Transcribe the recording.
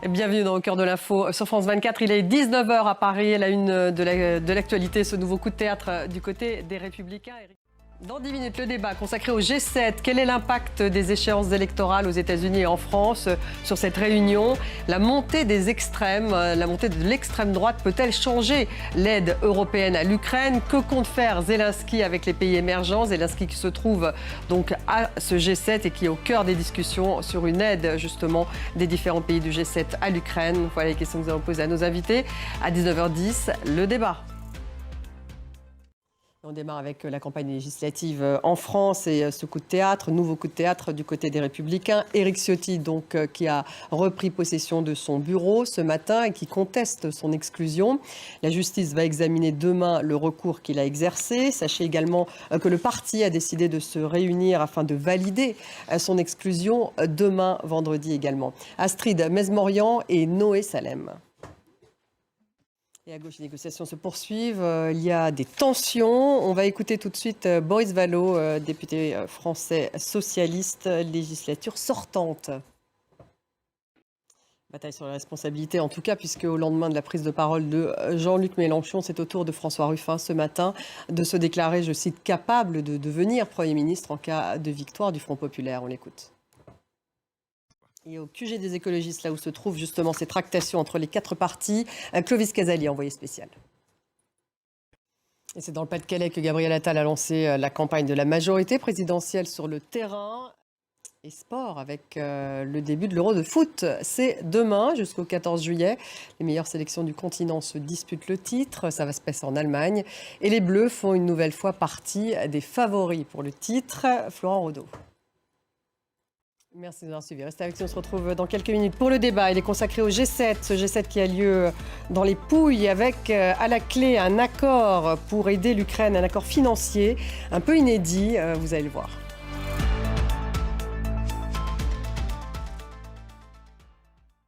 Bienvenue dans Au cœur de l'info sur France 24. Il est 19h à Paris, la une de l'actualité, ce nouveau coup de théâtre du côté des Républicains. Dans 10 minutes, le débat consacré au G7. Quel est l'impact des échéances électorales aux États-Unis et en France sur cette réunion? La montée des extrêmes, la montée de l'extrême droite peut-elle changer l'aide européenne à l'Ukraine? Que compte faire Zelensky avec les pays émergents? Zelensky qui se trouve donc à ce G7 et qui est au cœur des discussions sur une aide justement des différents pays du G7 à l'Ukraine. Voilà les questions que nous allons poser à nos invités. À 19h10, le débat. On démarre avec la campagne législative en France et ce coup de théâtre, nouveau coup de théâtre du côté des Républicains. Éric Ciotti, donc, qui a repris possession de son bureau ce matin et qui conteste son exclusion. La justice va examiner demain le recours qu'il a exercé. Sachez également que le parti a décidé de se réunir afin de valider son exclusion demain, vendredi également. Astrid Mesmorian et Noé Salem. Et à gauche, les négociations se poursuivent. Il y a des tensions. On va écouter tout de suite Boris Vallaud, député français socialiste, législature sortante. Bataille sur la responsabilité, en tout cas, puisque au lendemain de la prise de parole de Jean-Luc Mélenchon, c'est au tour de François Ruffin ce matin de se déclarer, je cite, capable de devenir Premier ministre en cas de victoire du Front populaire. On l'écoute. Et au QG des écologistes, là où se trouvent justement ces tractations entre les 4 partis, Clovis Casali, envoyé spécial. Et c'est dans le Pas-de-Calais que Gabriel Attal a lancé la campagne de la majorité présidentielle sur le terrain. Et sport avec le début de l'Euro de foot. C'est demain jusqu'au 14 juillet. Les meilleures sélections du continent se disputent le titre. Ça va se passer en Allemagne. Et les Bleus font une nouvelle fois partie des favoris pour le titre. Florent Rodeau. Merci de nous avoir suivis. Restez avec nous, on se retrouve dans quelques minutes pour le débat. Il est consacré au G7, ce G7 qui a lieu dans les Pouilles avec à la clé un accord pour aider l'Ukraine, un accord financier un peu inédit, vous allez le voir.